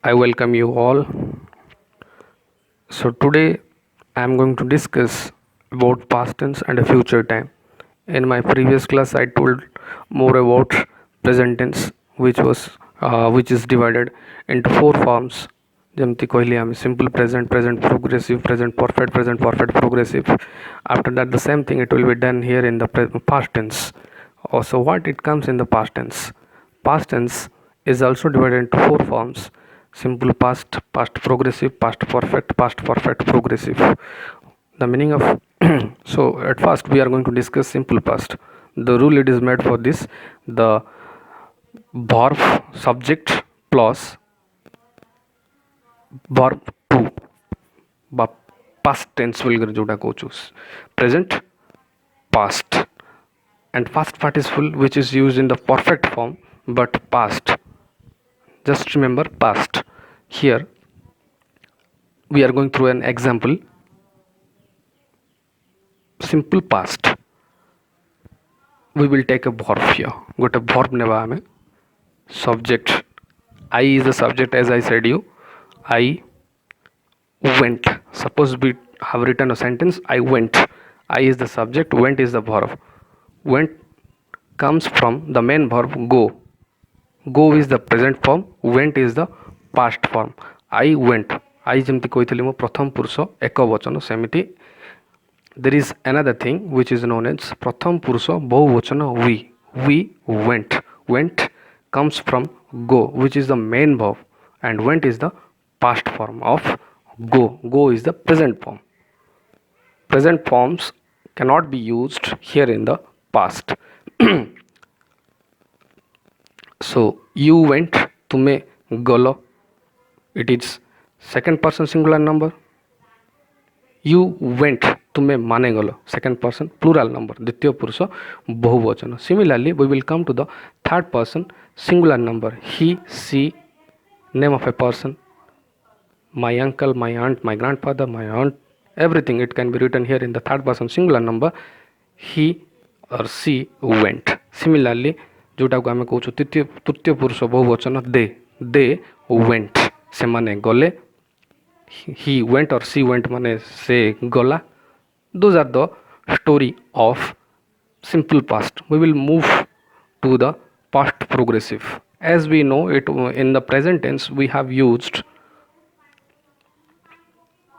I welcome you all. So today I am going to discuss about past tense and future time. In my previous class I told more about present tense which is divided into four forms. ଯେମିତି କହିଲି ଆମେ simple present, present progressive, present perfect progressive. After that the same thing it will be done here in the past tense. Also what it comes in the past tense. Past tense is also divided into four forms: simple past, past progressive, past perfect progressive. The meaning of so at first we are going to discuss simple past. The rule it is made for this: the verb subject plus verb to বা past tense बोलकर जोटा कहूँ present past and past participle which is used in the perfect form but past. Just remember past. Here we are going through an example. Simple past, we will take a verb here. Got a verb neba ame. Subject, I is the subject as I said you. I went. Suppose we have written a sentence, I went. I is the subject, went is the verb. Went comes from the main verb go. Go is the present form, went is the past form. I went. I ଯେମିତି କହିଥିଲି ମୁଁ ପ୍ରଥମ ପୁରୁଷ ଏକ ବଚନ ସେମିତି there is another thing which is known as pratham purusha bahuvachana we went comes from go which is the main verb and went is the past form of go is the present form. Present forms cannot be used here in the past. So you went, tume galo, it is second person singular number. You went, तुमे माने गलो, second person plural number, द्वितीय पुरुष बहुवचन. Similarly we will come to the third person singular number, he, she, name of a person, my uncle, my aunt, my grandfather, my aunt, everything it can be written here in the third person singular number, he or she went. Similarly जोटा को आम कहूँ तृतीय पुरुष बहुवचन they went, से माने गले. He went or she went माने से गला. Those are the story of simple past. We will move to the past progressive. As we know it in the present tense we have used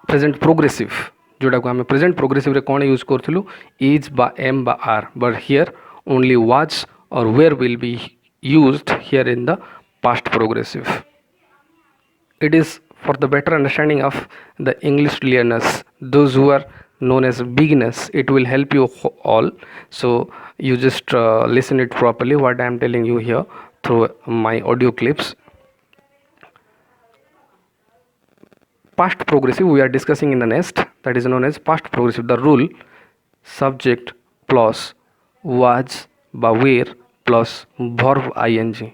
present progressive. जोटा को आम present progressive रे कौन use करथिलु is बा am बा are, but here only was or where will be used here in the past progressive. It is for the better understanding of the English learners, those who are known as beginners, it will help you all. So you just listen it properly what I am telling you here through my audio clips. Past progressive we are discussing in the next, that is known as past progressive. The rule subject plus was by where plus verb ing.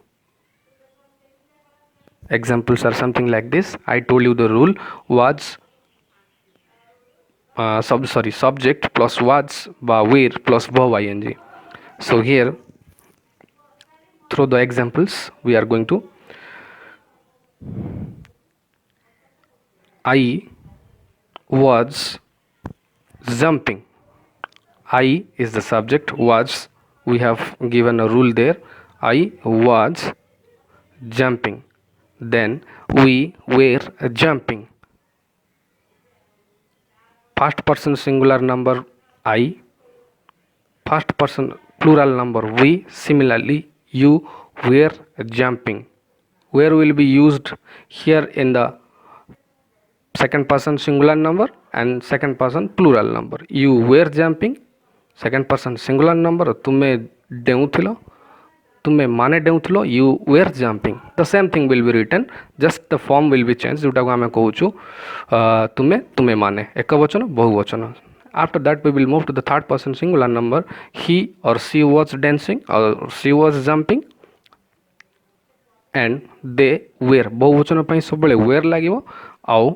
Examples are something like this. I told you the rule was subject plus was by where plus verb ing. So here through the examples we are going to I was jumping. I is the subject, was we have given a rule there. I was jumping. Then we were jumping. First person singular number I, first person plural number we. Similarly you were jumping. Where will be used here in the second person singular number and second person plural number. You were jumping, second person singular number, तुमे डेउथिलो, तुमे माने डेउथिलो, you were jumping. The same thing will be written, just the form will be changed. जोटा को आमे कहूचु तुमे माने एकवचन बहुवचन. After that we will move to the third person singular number. He or she was dancing or she was jumping and they were. बहुवचन ପାଇଁ ସବୁବେଳେ were ଲାଗିବ ଆଉ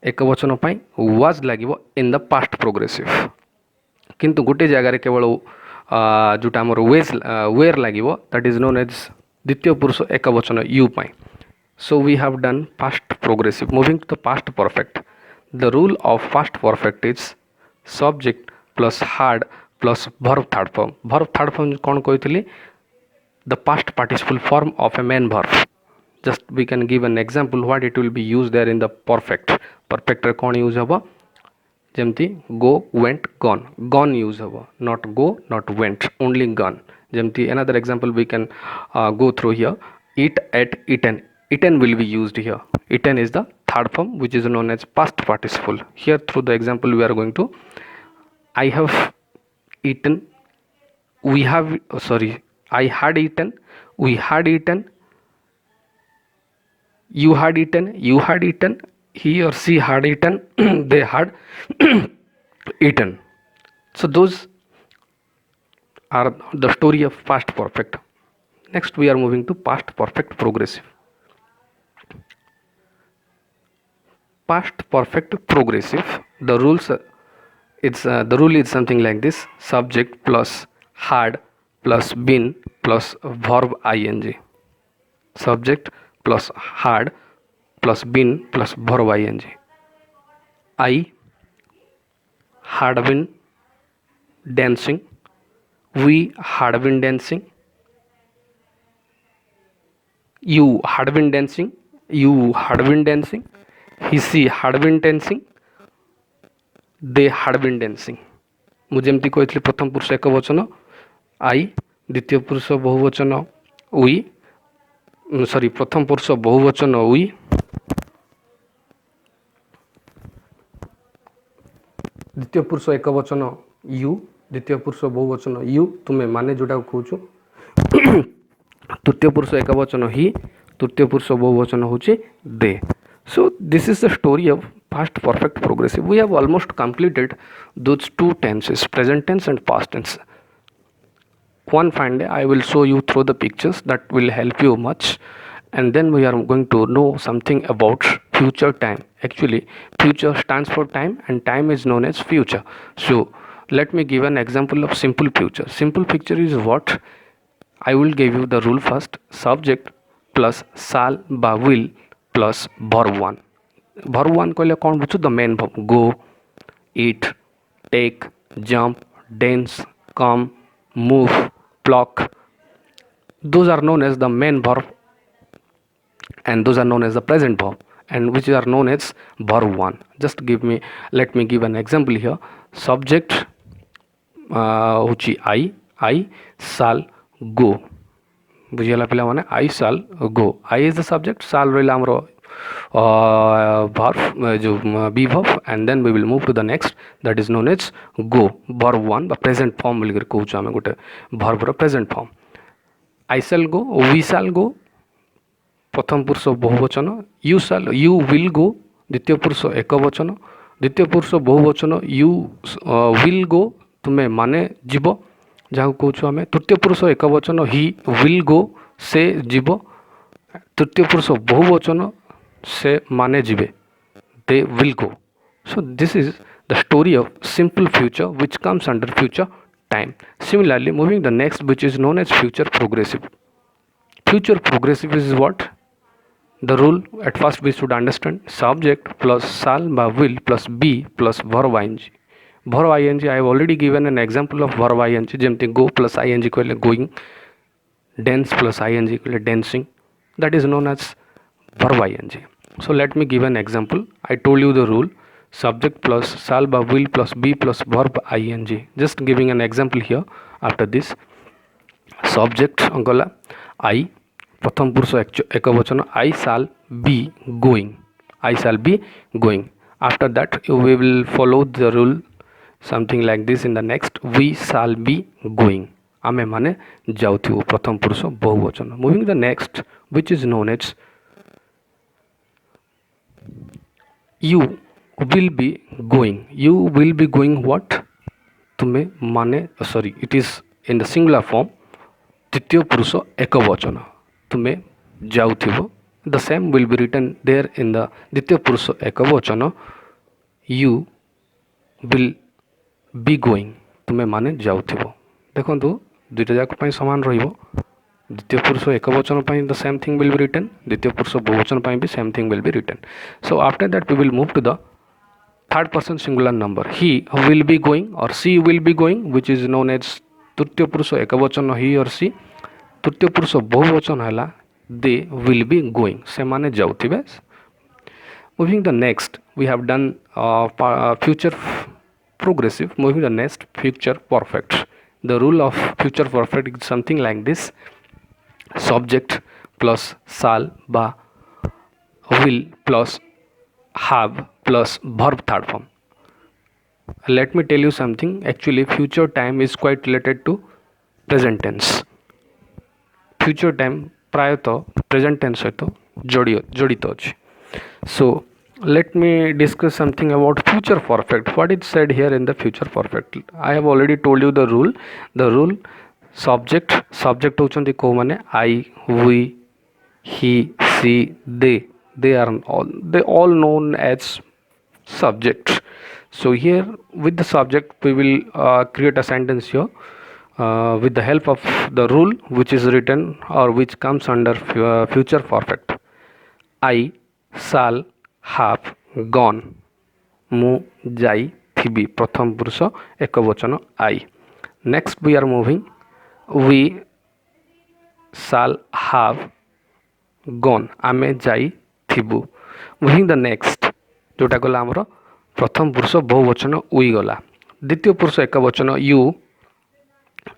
एक वचन पाई वाज लगे इन द पास्ट प्रोग्रेसिव. किंतु गोटे जगार केवल जोटा आमर वेज वेयर लगे दैट इज नोन एज द्वितीय पुरुष एक वचन you pi. So we have done past progressive. Moving to the past perfect. The rule of past perfect is subject plus had plus verb third form. Verb third form कौन कहते? The past participle form of a main verb. Just we can give an example what it will be used there in the perfect. Perfect रे कौन use हबो? ଯେମିତି go went gone. Gone use ହବ, not go not went, only gone. ଯେମିତି another example we can go through here. Eat, ate, eaten. Eaten will be used here. Eaten is the third form which is known as past participle. Here through the example we are going to I have eaten, we have I had eaten, we had eaten, you had eaten, you had eaten, he or she had eaten, they had eaten. So those are the story of past perfect. Next we are moving to past perfect progressive. Past perfect progressive, the rules the rule is something like this: subject plus had plus been plus verb ing. Subject plus had plus been plus verb ing. I had been dancing, we had been dancing, you had been dancing, you had been dancing, he she had been dancing, they had been dancing. ମୁଁ ଯେମିତି କହିଥିଲି ପ୍ରଥମ ପୁରୁଷ ଏକବଚନ I, ଦ୍ୱିତୀୟ ପୁରୁଷ ବହୁବଚନ ଉଇ, ପ୍ରଥମ ପୁରୁଷ ବହୁବଚନ ଉଇ, ଦ୍ୱିତୀୟ ପୁରୁଷ ଏକବଚନ ୟୁ, ଦ୍ୱିତୀୟ ପୁରୁଷ ବହୁବଚନ ୟୁ ତୁମେ ମାନେ ଯେଉଁଟାକୁ କହୁଛୁ, ତୃତୀୟ ପୁରୁଷ ଏକବଚନ ହି, ତୃତୀୟ ପୁରୁଷ ବହୁବଚନ ହେଉଛି ଦେ. So this is the story of past perfect progressive. We have almost completed those two tenses, present tense and past tense. One fine day I will show you through the pictures that will help you much, and then we are going to know something about future time. Actually future stands for time and time is known as future. So let me give an example of simple future. Simple future is what? I will give you the rule first. Subject plus shall বা will plus verb 1. Verb 1 कहले कौन बुझु? The main verb. Go, eat, take, jump, dance, come, move, pluck. Those are known as the main verb and those are known as the present verb, and which are known as verb 1. Just let me give an example here. Subject होची I shall go. बुझीगला पिला माने I shall go. I is the subject, shall रहिला हमरो verb जो be verb, and then we will move to the next, that is known as go. verb 1 the present form बोल कर कहूछु आमे गोटे verb row present form. I shall go, we shall go प्रथम पुरुष बहुवचन, यू विल गो द्वितीय पुरुष एकवचन, द्वितीय पुरुष बहुवचन यू विल गो तुम्हें माने जीव जहाँ कहूँ आम, तृतीय पुरुष एकवचन ही विल गो से जीव, तृतीय पुरुष बहुवचन से माने जीवे they will go. So this is the story of simple future which comes under future time. Similarly moving the next which is known as future progressive. Future progressive is what? The rule at first we should understand: subject plus shall by will plus be plus verb ing. Verb ing I have already given an example of verb ing. जेमती go plus ing कहले going, dance plus ing कहले dancing. That is known as verb ing. So let me give an example. I told you the rule: subject plus shall by will plus be plus verb ing. Just giving an example here. After this, subject गला I, प्रथम पुरुष एकवचन I shall be going. I shall be going. After that we will follow the rule something like this in the next: we shall be going. आमे माने जाउथिबो प्रथम पुरुष बहुवचन. Moving the next which is known as you will be going. You will be going what? तुम्हें माने it is in the singular form, तृतीय पुरुष एकवचन तुम्हें जाउथिबो. The same will be written there in the द्वितीय पुरुष एकवचन you will be going तुम्हें माने जाउथिबो. देखंतु दुईटा जाक पई समान रहिबो. द्वितीय पुरुष एकवचन the same thing will be written, द्वितीय पुरुष बहुवचन भी same thing will be written. So after that we will move to the third person singular number. He will be going or she will be going, which is known as तृतीय पुरुष एकवचन he or she. तृतीय पुरुष बहुवचन है they will be going, से माने जाउथिबे. Moving the next, we have done future progressive. Moving the next, future perfect. The rule of future perfect is something like this: subject plus shall ba will plus have plus verb third form. Let me tell you something. Actually, future time is quite related to present tense. Future time प्रायतः present tense सहित जड़ित अछि. So let me discuss something about future perfect. What is said here in the future perfect? I have already told you the rule. The rule: subject होचंती को माने I, we, he, she, they are all known as subject. So here with the subject we will create a sentence here with the help of the rule which is written or which comes under future perfect. I shall have gone. ମୁଁ ଯାଇଥିବି ପ୍ରଥମ ପୁରୁଷ ଏକବଚନ I. Next we are moving. We shall have gone. ଆମେ ଯାଇଥିବୁ. Moving the next, जोटा गला आमर प्रथम पुरुष बहुवचन we गला. द्वितीय पुरुष एकवचन you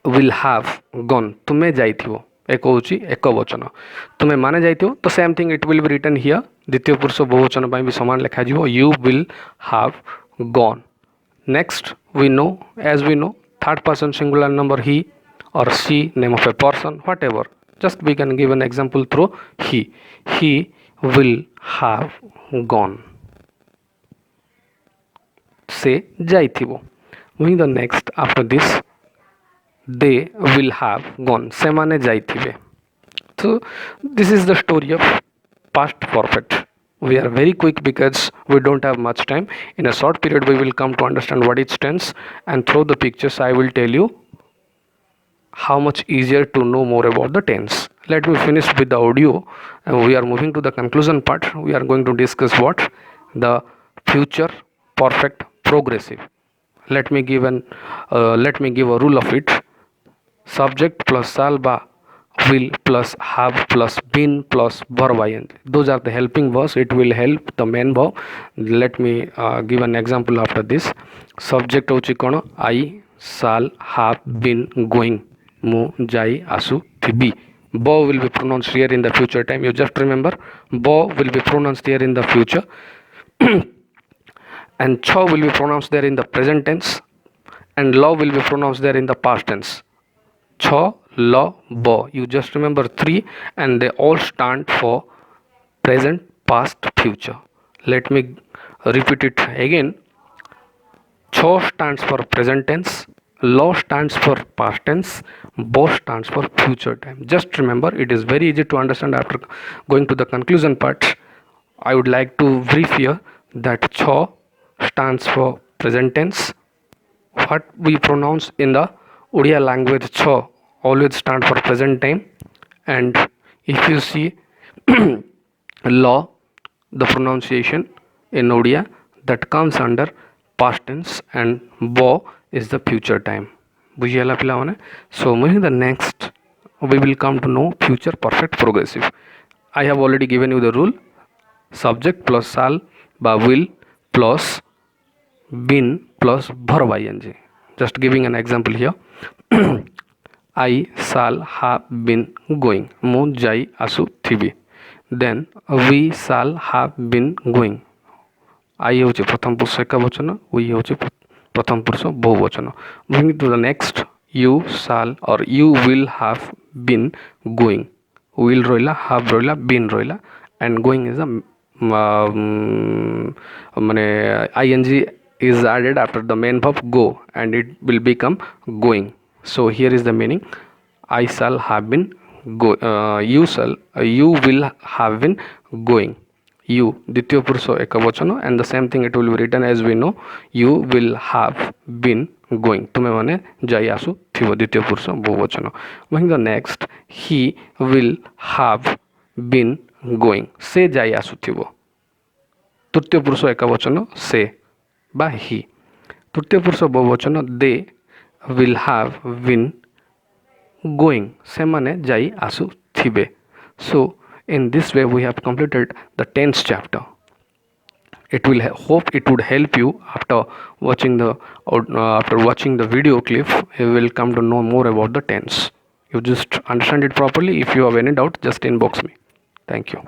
will have gone. तुमे जाइथिबो एक होची एकवचन. तुमे माने जाइथिबो तो same thing it will be written here. द्वितीय पुरुष बहुवचन ପାଇଁ भी समान लिखा जिवो you will have gone. Next we know, as we know, third person singular number he or she, name of a person, whatever. Just we can give an example through he. He will have gone. से जाइथिबो. Moving the next, after this, they will have gone. से माने जाइथिबे. So this is the story of past perfect. We are very quick because we don't have much time. In a short period we will come to understand what is tense, and through the pictures I will tell you how much easier to know more about the tense. Let me finish with the audio and we are moving to the conclusion part. We are going to discuss what the future perfect progressive. Let me give a rule of it. Subject plus shall ba will plus have plus been plus verb ing. Those are the helping verbs. It will help the main verb. Let me give an example after this. Subject होची कोन I shall have been going. ମୁଁ ଯାଇ ଆସୁଥିବି. Bo will be pronounced here in the future time. You just remember, bo will be pronounced here in the future. And cho will be pronounced there in the present tense, and lo will be pronounced there in the past tense. Cho, lo, bo. You just remember three, and they all stand for present, past, future. Let me repeat it again. Cho stands for present tense, lo stands for past tense, bo stands for future time. Just remember, it is very easy to understand. After going to the conclusion part, I would like to brief here that cho stands for present tense. What we pronounce in the Odia language, cho always stand for present time. And if you see law, the pronunciation in Odia, that comes under past tense, and bo is the future time. बुझियाला पिला माने. So moving the next, we will come to know future perfect progressive. I have already given you the rule. Subject plus shall ba will plus been plus verb ing. Just giving an example here. I shall have been going. ମୁଁ ଯାଇ ଆସୁଥିବି. Then we shall have been going. I ହେଉଛି ପ୍ରଥମ ପୁରୁଷ ଏକବଚନ, we ହେଉଛି ପ୍ରଥମ ପୁରୁଷ ବହୁବଚନ. Moving to the next, you shall or you will have been going. Will ରହିଲା, have ରହିଲା, been ରହିଲା, and going is a মানে ing is added after the main verb go, and it will become going. So here is the meaning. I shall have been go. You will have been going. You द्वितीय पुरुष एकवचन, and the same thing it will be written as we know. You will have been going. तुमे माने जाई आसु थिबो द्वितीय पुरुष बहुवचन going the next he will have been going say जाई आसुथिबो तृतीय पुरुष एकवचन से बा ही तृतीय पुरुष बहुवचन they will have been going say माने जाई आसुथिबे सो in this way we have completed the 10th chapter. It will hope it would help you after watching the video clip. You will come to know more about the tense. You just understand it properly. If you have any doubt, just inbox me. Thank you.